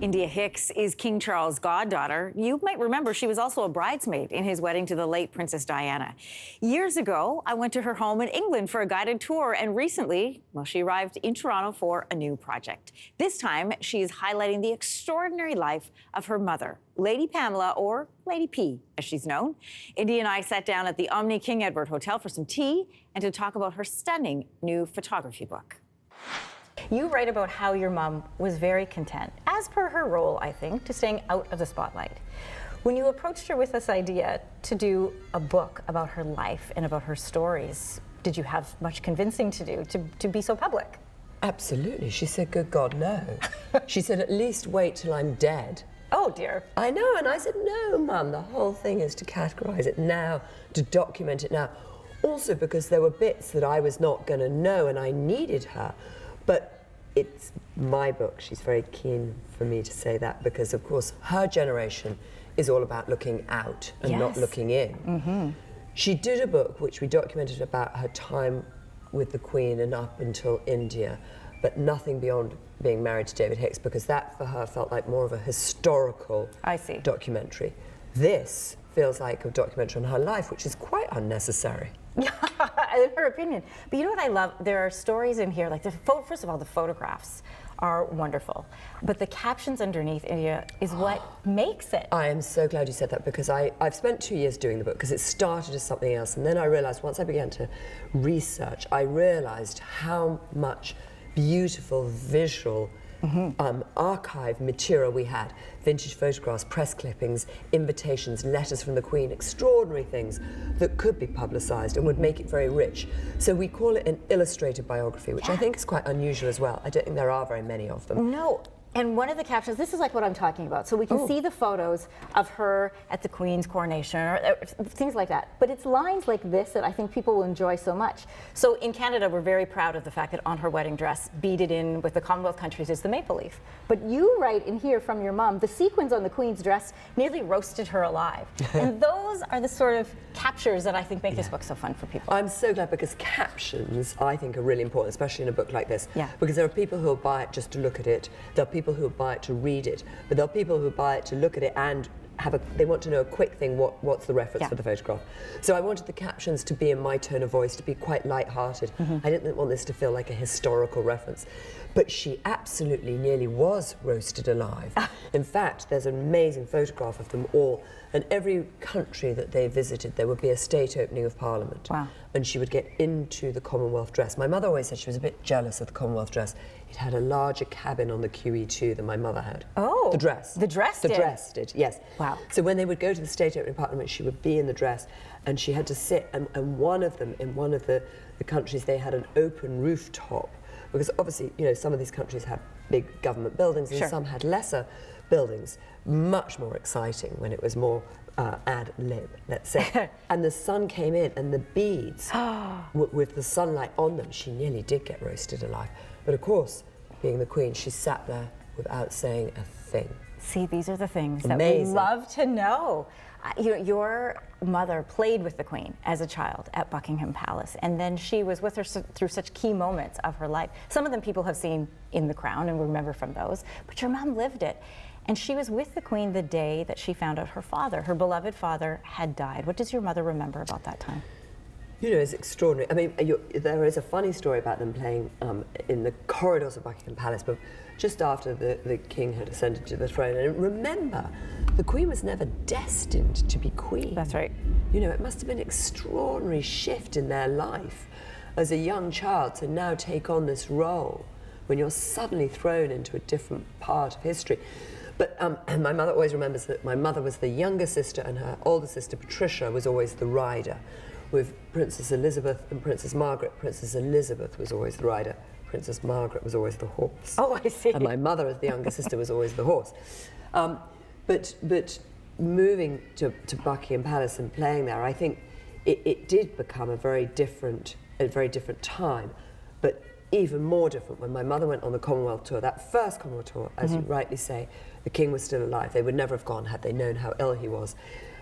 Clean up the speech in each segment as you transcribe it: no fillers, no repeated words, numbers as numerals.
India Hicks is King Charles' goddaughter. You might remember she was also a bridesmaid in his wedding to the late Princess Diana. Years ago, I went to her home in England for a guided tour, and recently, well, she arrived in Toronto for a new project. This time, she is highlighting the extraordinary life of her mother, Lady Pamela, or Lady P, as she's known. India and I sat down at the Omni King Edward Hotel for some tea and to talk about her stunning new photography book. You write about how your mom was very content, as per her role, I think, to staying out of the spotlight. When you approached her with this idea to do a book about her life and about her stories, did you have much convincing to do to be so public? Absolutely. She said, good God, no. She said, at least wait till I'm dead. Oh, dear. I know, and I said, no, Mum, the whole thing is to categorize it now, to document it now. Also because there were bits that I was not going to know and I needed her. But it's my book. She's very keen for me to say that because, of course, her generation is all about looking out and not looking in. Mm-hmm. She did a book which we documented about her time with the Queen and up until India, but nothing beyond being married to David Hicks, because that for her felt like more of a historical documentary. This feels like a documentary on her life, which is quite unnecessary. In her opinion. But you know what I love? There are stories in here, like first of all, the photographs are wonderful, but the captions underneath, India, is what makes it. I am so glad you said that, because I've spent 2 years doing the book, because it started as something else, and then I realized once I began to research, I realized how much beautiful visual archive material we had. Vintage photographs, press clippings, invitations, letters from the Queen, extraordinary things that could be publicised and would make it very rich. So we call it an illustrated biography, which I think is quite unusual as well. I don't think there are very many of them. No. And one of the captions, this is like what I'm talking about. So we can see the photos of her at the Queen's coronation, or things like that. But it's lines like this that I think people will enjoy so much. So in Canada, we're very proud of the fact that on her wedding dress, beaded in with the Commonwealth countries, is the maple leaf. But you write in here from your mom, the sequins on the Queen's dress nearly roasted her alive. And those are the sort of captures that I think make this book so fun for people. I'm so glad, because captions, I think, are really important, especially in a book like this. Because there are people who will buy it just to look at it. There are people who buy it to read it, but there are people who buy it to look at it and they want to know a quick thing, what's the reference for the photograph. So I wanted the captions to be in my tone of voice, to be quite light-hearted. I didn't want this to feel like a historical reference. But she absolutely nearly was roasted alive. In fact, there's an amazing photograph of them all, and every country that they visited, there would be a state opening of Parliament. Wow. And she would get into the Commonwealth dress. My mother always said she was a bit jealous of the Commonwealth dress. It had a larger cabin on the QE2 than my mother had. Oh. The dress. The dress did? The dress did, yes. Wow. So when they would go to the state opening of Parliament, she would be in the dress, and she had to sit, and one of them, in one of the countries, they had an open rooftop, because obviously, you know, some of these countries have big government buildings and some had lesser buildings. Much more exciting when it was more ad lib, let's say. And the sun came in, and the beads, with the sunlight on them, she nearly did get roasted alive. But of course, being the Queen, she sat there without saying a thing. See, these are the things that we love to know. Your mother played with the Queen as a child at Buckingham Palace, and then she was with her through such key moments of her life. Some of them people have seen in The Crown and remember from those, but your mom lived it. And she was with the Queen the day that she found out her father, her beloved father, had died. What does your mother remember about that time? You know, it's extraordinary. I mean, there is a funny story about them playing in the corridors of Buckingham Palace, but just after the King had ascended to the throne. And remember, the Queen was never destined to be Queen. That's right. You know, it must have been an extraordinary shift in their life as a young child to now take on this role when you're suddenly thrown into a different part of history. But and my mother always remembers that my mother was the younger sister, and her older sister, Patricia, was always the rider. With Princess Elizabeth and Princess Margaret, Princess Elizabeth was always the rider. Princess Margaret was always the horse. Oh, I see. And my mother, as the younger sister, was always the horse. But moving to Buckingham Palace and playing there, I think it did become a very different time, but even more different when my mother went on the Commonwealth tour. That first Commonwealth tour, as you rightly say, the King was still alive. They would never have gone had they known how ill he was.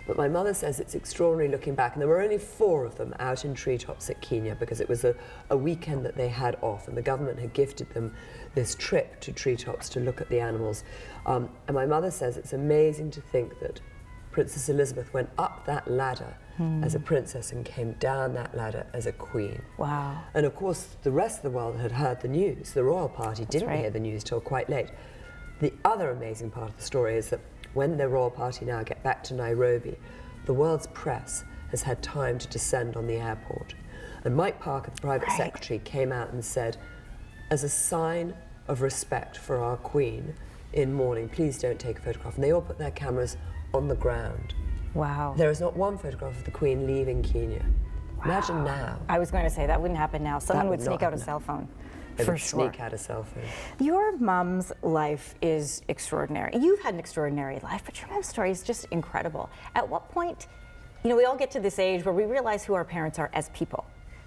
But my mother says it's extraordinary looking back, and there were only 4 of them out in treetops at Kenya because it was a weekend that they had off, and the government had gifted them this trip to treetops to look at the animals. And my mother says it's amazing to think that Princess Elizabeth went up that ladder as a princess and came down that ladder as a queen. Wow. And of course, the rest of the world had heard the news. The royal party didn't hear the news till quite late. The other amazing part of the story is that when the royal party now get back to Nairobi, the world's press has had time to descend on the airport. And Mike Parker, the private secretary, came out and said, as a sign of respect for our queen in mourning, please don't take a photograph. And they all put their cameras on the ground. Wow. There is not one photograph of the Queen leaving Kenya. Wow. Imagine now. I was going to say, that wouldn't happen now. Someone would sneak out a cell phone. For sure. Sneak out a cell phone. Your mom's life is extraordinary. You've had an extraordinary life, but your mom's story is just incredible. At what point, you know, we all get to this age where we realize who our parents are as people,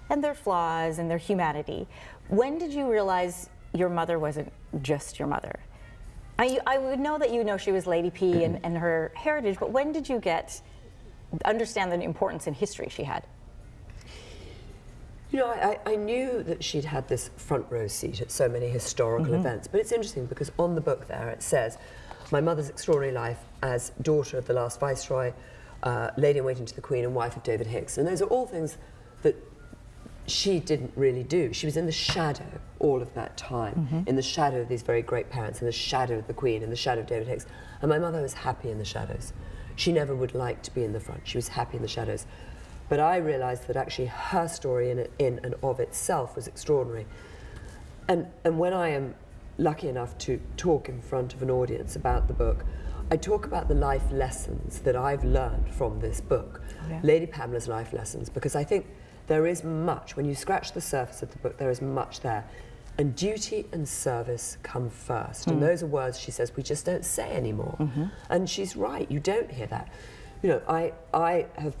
and their flaws and their humanity. When did you realize your mother wasn't just your mother? I would know that you know she was Lady P and her heritage, but when did you understand the importance in history she had? You know, I knew that she'd had this front row seat at so many historical events, but it's interesting because on the book there it says, my mother's extraordinary life as daughter of the last Viceroy, lady-in-waiting to the Queen and wife of David Hicks. And those are all things that she didn't really do. She was in the shadow all of that time, in the shadow of these very great parents, in the shadow of the Queen, in the shadow of David Hicks. And my mother was happy in the shadows. She never would like to be in the front. She was happy in the shadows. But I realized that actually her story in and of itself was extraordinary. And when I am lucky enough to talk in front of an audience about the book, I talk about the life lessons that I've learned from this book, Lady Pamela's life lessons, because I think there is much, when you scratch the surface of the book, there is much there. And duty and service come first. And those are words, she says, we just don't say anymore. And she's right, you don't hear that. You know, I have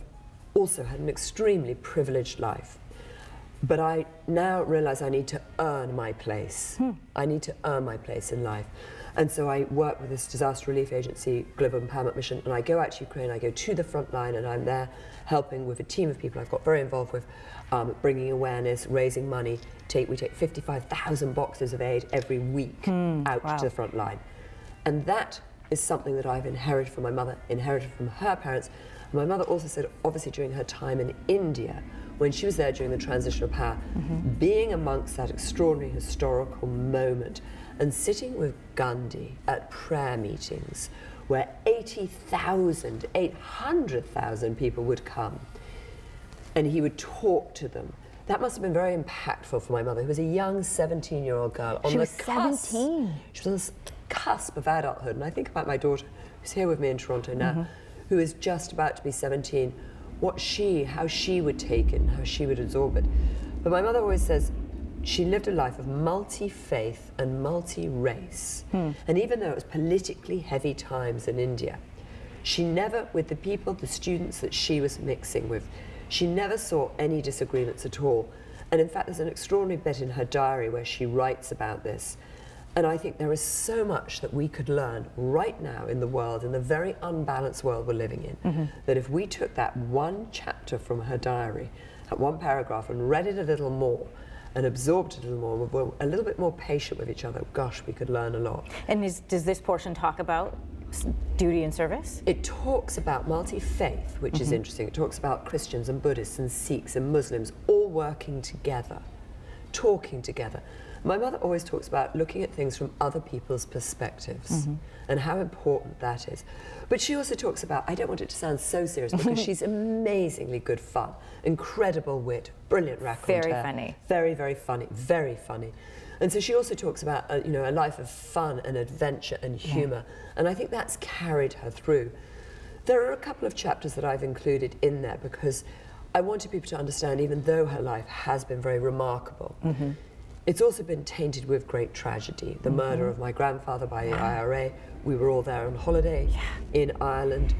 also had an extremely privileged life. But I now realize I need to earn my place. I need to earn my place in life. And so I work with this disaster relief agency, Global Empowerment Mission, and I go out to Ukraine, I go to the front line, and I'm there helping with a team of people I've got very involved with, bringing awareness, raising money. We take 55,000 boxes of aid every week out to the front line. And that is something that I've inherited from my mother, inherited from her parents. And my mother also said, obviously during her time in India, when she was there during the transition of power, being amongst that extraordinary historical moment and sitting with Gandhi at prayer meetings where 80,000, 800,000 people would come and he would talk to them. That must have been very impactful for my mother, who was a young 17-year-old girl on the cusp. 17. She was on the cusp of adulthood. And I think about my daughter, who's here with me in Toronto now, who is just about to be 17, how she would take it and how she would absorb it. But my mother always says she lived a life of multi-faith and multi-race. And even though it was politically heavy times in India, she never, with the people, the students that she was mixing with, she never saw any disagreements at all. And in fact, there's an extraordinary bit in her diary where she writes about this. And I think there is so much that we could learn right now in the world, in the very unbalanced world we're living in, that if we took that one chapter from her diary, that one paragraph, and read it a little more, and absorbed it a little more, and were a little bit more patient with each other, gosh, we could learn a lot. And does this portion talk about duty and service? It talks about multi-faith, which is interesting. It talks about Christians and Buddhists and Sikhs and Muslims all working together, talking together. My mother always talks about looking at things from other people's perspectives and how important that is. But she also talks about, I don't want it to sound so serious, because she's amazingly good fun, incredible wit, brilliant raconteur. Very funny. Very, very funny, very funny. And so she also talks about a life of fun and adventure and humour, and I think that's carried her through. There are a couple of chapters that I've included in there because I wanted people to understand, even though her life has been very remarkable, it's also been tainted with great tragedy. The murder of my grandfather by the IRA. We were all there on holiday in Ireland.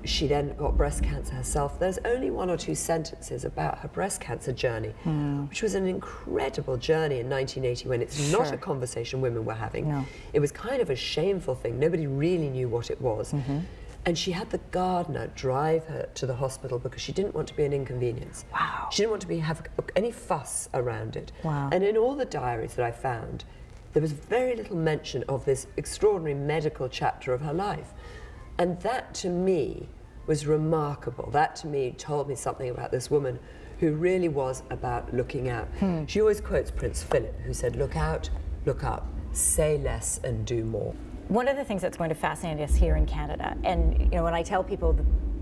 She then got breast cancer herself. There's only 1 or 2 sentences about her breast cancer journey, which was an incredible journey in 1980 when it's not a conversation women were having. It was kind of a shameful thing. Nobody really knew what it was. And she had the gardener drive her to the hospital because she didn't want to be an inconvenience. Wow. She didn't want to have any fuss around it. Wow. And in all the diaries that I found, there was very little mention of this extraordinary medical chapter of her life. And that to me was remarkable. That to me told me something about this woman who really was about looking out. She always quotes Prince Philip, who said, "Look out, look up, say less and do more." One of the things that's going to fascinate us here in Canada, and you know, when I tell people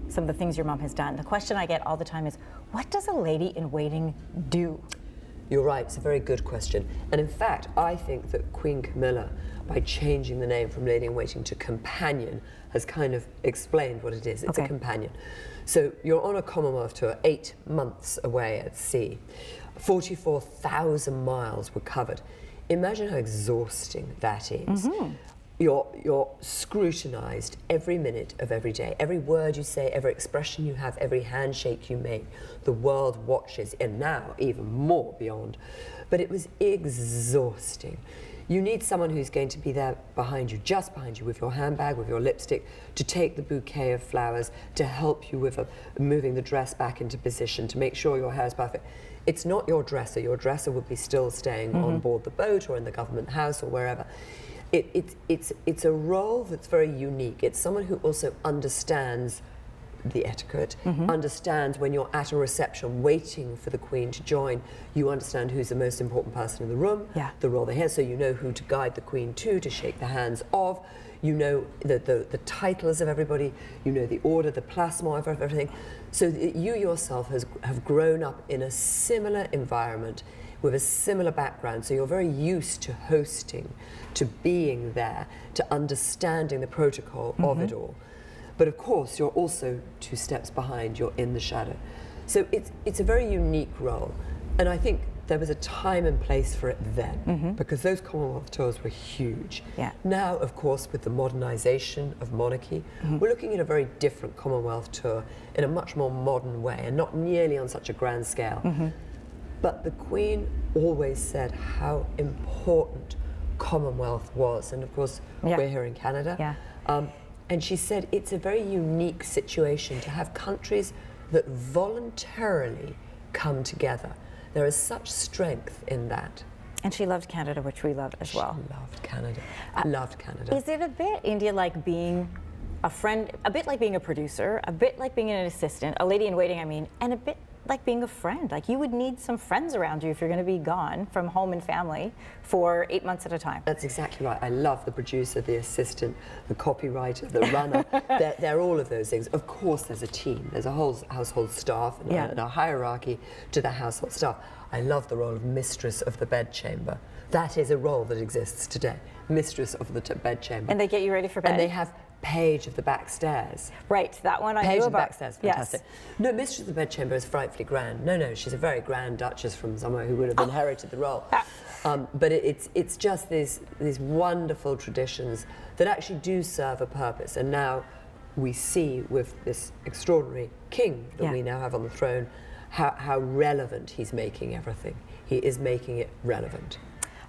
some of the things your mom has done, the question I get all the time is, what does a lady in waiting do? You're right, it's a very good question. And in fact, I think that Queen Camilla, by changing the name from Lady in Waiting to Companion, has kind of explained what it is. It's a companion. So you're on a Commonwealth tour, 8 months away at sea. 44,000 miles were covered. Imagine how exhausting that is. You're scrutinized every minute of every day. Every word you say, every expression you have, every handshake you make, the world watches, and now even more beyond. But it was exhausting. You need someone who's going to be there behind you, just behind you, with your handbag, with your lipstick, to take the bouquet of flowers, to help you with moving the dress back into position, to make sure your hair is perfect. It's not your dresser. Your dresser would be still staying on board the boat or in the government house or wherever. It's a role that's very unique. It's someone who also understands the etiquette, understands when you're at a reception waiting for the Queen to join, you understand who's the most important person in the room, the role they have, so you know who to guide the Queen to shake the hands of, you know the titles of everybody, you know the order, the placement of everything, so that you yourself have grown up in a similar environment with a similar background, so you're very used to hosting, to being there, to understanding the protocol of it all. But of course, you're also 2 steps behind, you're in the shadow. So it's a very unique role. And I think there was a time and place for it then, because those Commonwealth tours were huge. Now, of course, with the modernization of monarchy, we're looking at a very different Commonwealth tour in a much more modern way, and not nearly on such a grand scale. But the Queen always said how important Commonwealth was. And of course, we're here in Canada. And she said it's a very unique situation to have countries that voluntarily come together. There is such strength in that. And she loved Canada, which we love as well. She loved Canada. Loved Canada. Is it a bit, India, like being a friend, a bit like being a producer, a bit like being an assistant, a lady in waiting, I mean, and a bit like being a friend? Like, you would need some friends around you if you're going to be gone from home and family for 8 months at a time. That's exactly right. I love the producer, the assistant, the copywriter, the runner. they're all of those things. Of course, there's a team. There's a whole household staff and a hierarchy to the household staff. I love the role of mistress of the bedchamber. That is a role that exists today. Mistress of the bedchamber. And they get you ready for bed. And they have page of the back stairs. Right, that one I page knew of the about. back stairs, fantastic. Yes. No, Mistress of the Bedchamber is frightfully grand. No, she's a very grand duchess from somewhere who would have inherited the role. But it's just these wonderful traditions that actually do serve a purpose. And now we see with this extraordinary king that we now have on the throne how relevant he's making everything. He is making it relevant.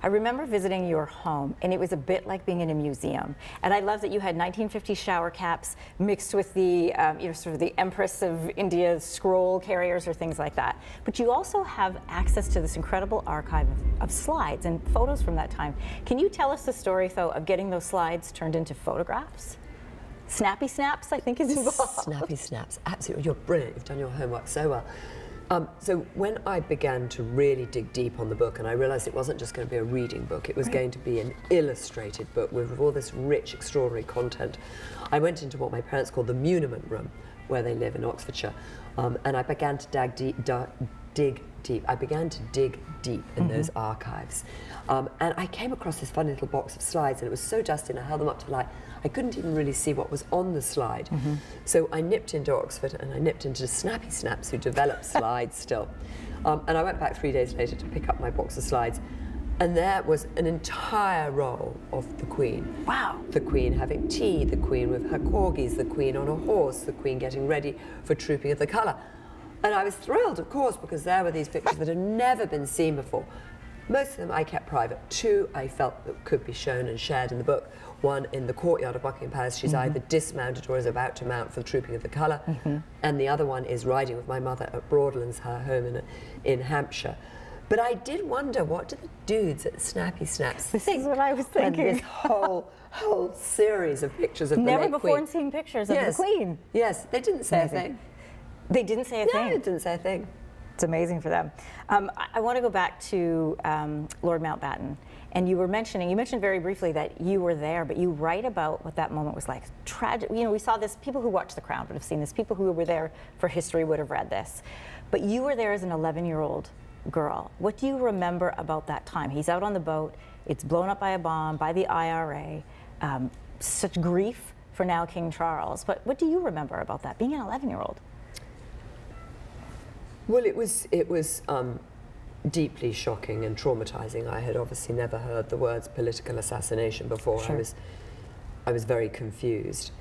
I remember visiting your home, and it was a bit like being in a museum. And I love that you had 1950 shower caps mixed with the, sort of the Empress of India scroll carriers or things like that. But you also have access to this incredible archive of slides and photos from that time. Can you tell us the story, though, of getting those slides turned into photographs? Snappy snaps, I think, is involved. Snappy snaps, absolutely. You're brilliant. You've done your homework so well. So when I began to really dig deep on the book, and I realized it wasn't just going to be a reading book, it was going to be an illustrated book with all this rich, extraordinary content, I went into what my parents called the muniment room, where they live in Oxfordshire, and I began to dig deep. I began to dig deep in those archives. And I came across this funny little box of slides, and it was so dusty, and I held them up to light. I couldn't even really see what was on the slide. So I nipped into Oxford, and I nipped into Snappy Snaps, who develop slides still. And I went back 3 days later to pick up my box of slides, and there was an entire roll of the Queen. Wow. The Queen having tea, the Queen with her corgis, the Queen on a horse, the Queen getting ready for Trooping of the Colour. And I was thrilled, of course, because there were these pictures that had never been seen before. Most of them I kept private. 2 I felt that could be shown and shared in the book. One in the courtyard of Buckingham Palace. She's either dismounted or is about to mount for the Trooping of the Colour. And the other one is riding with my mother at Broadlands, her home in Hampshire. But I did wonder, what do the dudes at Snappy Snaps think? This is what I was thinking. And this whole series of pictures of the late Never Queen. seen pictures of the Queen. Yes, they didn't say a thing. They didn't say a thing? No, they didn't say a thing. It's amazing for them. I want to go back to Lord Mountbatten. And you mentioned very briefly that you were there, but you write about what that moment was like. Tragic. You know, we saw this, people who watched The Crown would have seen this, people who were there for history would have read this. But you were there as an 11-year-old girl. What do you remember about that time? He's out on the boat, it's blown up by a bomb, by the IRA, such grief for now King Charles. But what do you remember about that, being an 11-year-old? Well, it was deeply shocking and traumatizing. I had obviously never heard the words political assassination before. Sure. I was very confused.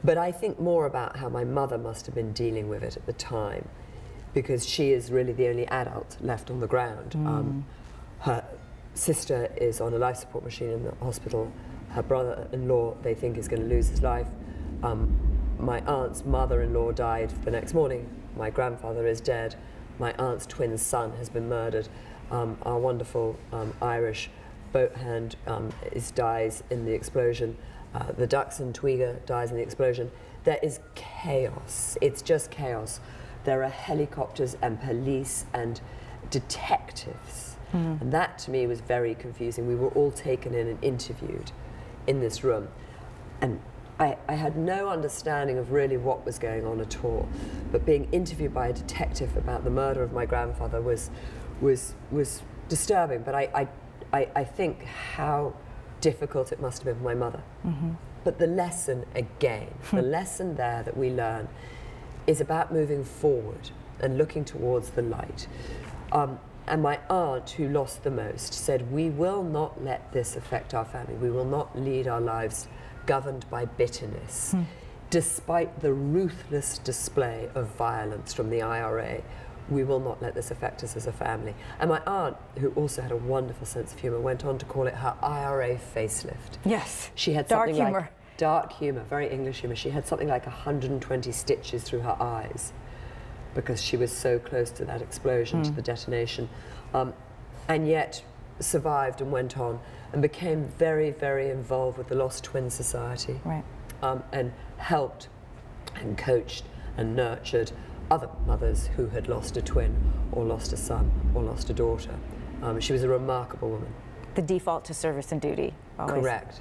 But I think more about how my mother must have been dealing with it at the time, because she is really the only adult left on the ground. Her sister is on a life support machine in the hospital. Her brother-in-law, they think, is going to lose his life. My aunt's mother-in-law died the next morning. My grandfather is dead. My aunt's twin son has been murdered. Our wonderful Irish boat hand dies in the explosion. The Dachshund Tweeger dies in the explosion. There is chaos. It's just chaos. There are helicopters and police and detectives. And that to me was very confusing. We were all taken in and interviewed in this room. And I had no understanding of really what was going on at all. But being interviewed by a detective about the murder of my grandfather was disturbing. But I think how difficult it must have been for my mother. But the lesson again, the lesson there that we learn is about moving forward and looking towards the light. And my aunt, who lost the most, said, we will not let this affect our family. We will not lead our lives governed by bitterness. Despite the ruthless display of violence from the IRA, we will not let this affect us as a family. And my aunt, who also had a wonderful sense of humour, went on to call it her IRA facelift. Yes, she had dark something humour. Like dark humour, very English humour. She had something like 120 stitches through her eyes because she was so close to that explosion, to the detonation, and yet survived and went on and became very, very involved with the Lost Twin Society, and helped and coached and nurtured other mothers who had lost a twin or lost a son or lost a daughter. She was a remarkable woman. The default to service and duty, always. Correct.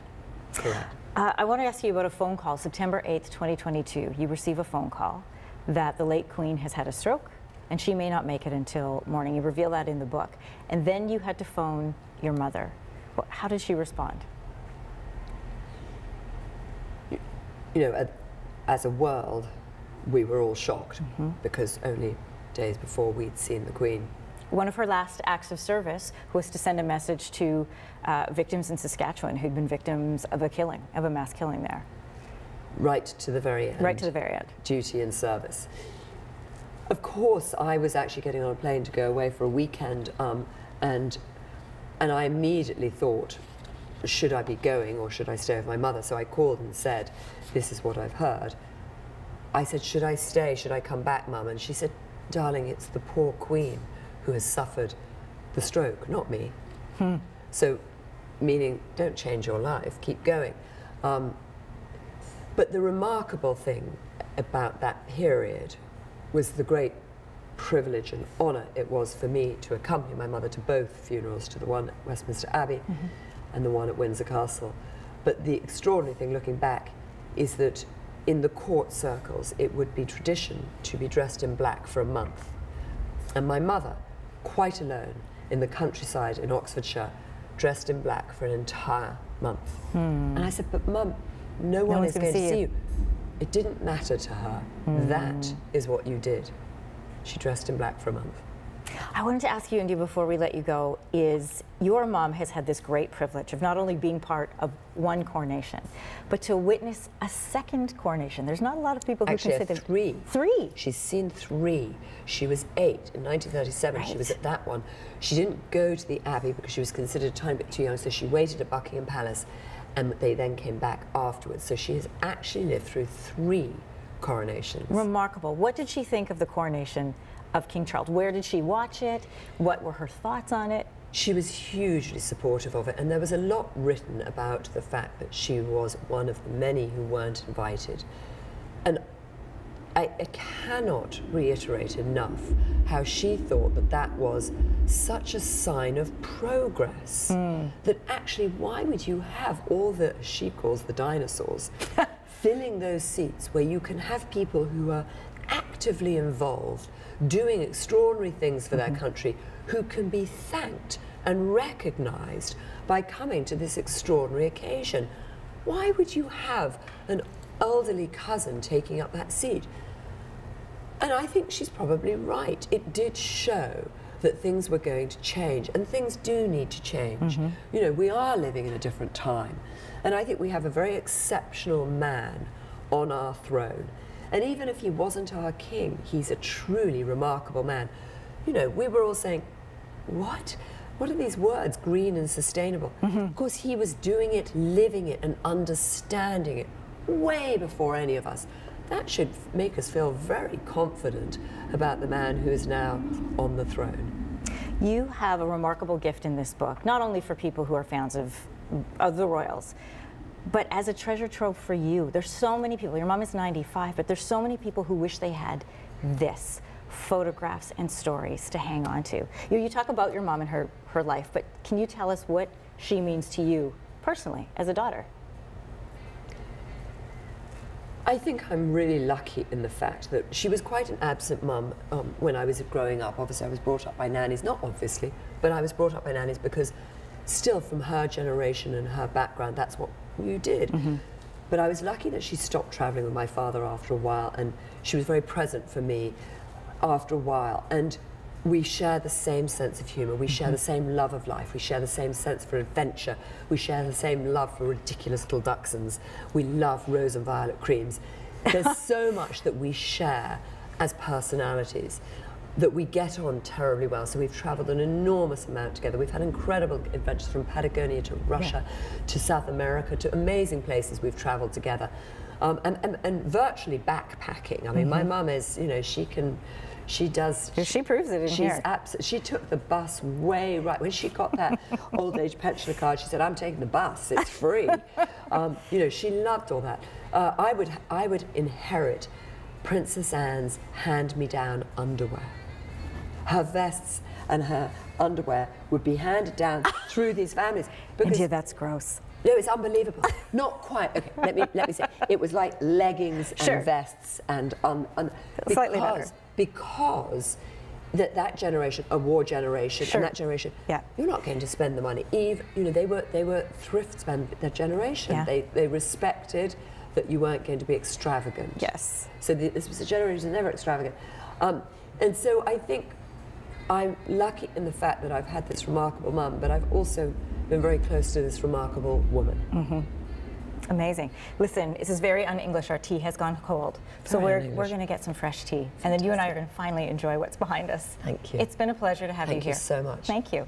I want to ask you about a phone call, September 8th, 2022. You receive a phone call that the late Queen has had a stroke and she may not make it until morning. You reveal that in the book. And then you had to phone your mother. How did she respond? You know, as a world, we were all shocked because only days before we'd seen the Queen. One of her last acts of service was to send a message to victims in Saskatchewan who'd been victims of a mass killing there. Right to the very end. Right to the very end. Duty and service. Of course, I was actually getting on a plane to go away for a weekend, and I immediately thought, should I be going or should I stay with my mother? So I called and said, this is what I've heard. I said, should I stay? Should I come back, Mum? And she said, darling, it's the poor Queen who has suffered the stroke, not me. So, meaning, don't change your life, keep going. But the remarkable thing about that period was the great privilege and honour it was for me to accompany my mother to both funerals, to the one at Westminster Abbey and the one at Windsor Castle. But the extraordinary thing, looking back, is that in the court circles, it would be tradition to be dressed in black for a month. And my mother, quite alone, in the countryside in Oxfordshire, dressed in black for an entire month. And I said, but Mum, no one is going to see you. It didn't matter to her. That is what you did. She dressed in black for a month. I wanted to ask you, India, before we let you go, is your mom has had this great privilege of not only being part of one coronation, but to witness a second coronation. There's not a lot of people who Actually, can say that. three. Three. She's seen three. She was 8 in 1937. Right. She was at that one. She didn't go to the Abbey because she was considered a tiny bit too young, so she waited at Buckingham Palace, and they then came back afterwards. So she has actually lived through 3 coronations. Remarkable. What did she think of the coronation of King Charles? Where did she watch it? What were her thoughts on it? She was hugely supportive of it, and there was a lot written about the fact that she was one of the many who weren't invited. And I cannot reiterate enough how she thought that that was such a sign of progress. That actually, why would you have all the, she calls the dinosaurs, filling those seats where you can have people who are actively involved, doing extraordinary things for their country, who can be thanked and recognized by coming to this extraordinary occasion? Why would you have an elderly cousin taking up that seat? And I think she's probably right. It did show that things were going to change, and things do need to change. You know, we are living in a different time, and I think we have a very exceptional man on our throne. And even if he wasn't our king, he's a truly remarkable man. You know, we were all saying, what? What are these words, green and sustainable? Of course, he was doing it, living it, and understanding it way before any of us. That should make us feel very confident about the man who is now on the throne. You have a remarkable gift in this book, not only for people who are fans of the royals, but as a treasure trove for you. There's so many people, your mom is 95, but there's so many people who wish they had this, photographs and stories to hang on to. You talk about your mom and her life, but can you tell us what she means to you personally as a daughter? I think I'm really lucky in the fact that she was quite an absent mum when I was growing up. Obviously, I was brought up by nannies, not obviously, but I was brought up by nannies because still from her generation and her background, that's what you did. But I was lucky that she stopped traveling with my father after a while, and she was very present for me after a while. And we share the same sense of humor. We share the same love of life. We share the same sense for adventure. We share the same love for ridiculous little dachshunds. We love rose and violet creams. There's so much that we share as personalities that we get on terribly well. So we've traveled an enormous amount together. We've had incredible adventures from Patagonia to Russia to South America to amazing places we've traveled together. And virtually backpacking. I mean, my mum is, you know, she does. She proves it in here. She took the bus way right. When she got that old age pensioner card, she said, I'm taking the bus, it's free. You know, she loved all that. I would inherit Princess Anne's hand-me-down underwear. Her vests and her underwear would be handed down through these families. India, that's gross. No, it's unbelievable. Not quite. Okay, let me say. It was like leggings and vests and slightly better. Because that generation, a war generation, and that generation, you're not going to spend the money. Even, you know, they were thrift spend their generation. They respected that you weren't going to be extravagant. Yes. So this was a generation never extravagant, and so I think I'm lucky in the fact that I've had this remarkable mum, but I've also been very close to this remarkable woman. Amazing. Listen, this is very un-English. Our tea has gone cold. So we're going to get some fresh tea. And then you and I are going to finally enjoy what's behind us. Thank you. It's been a pleasure to have you here. Thank you so much. Thank you.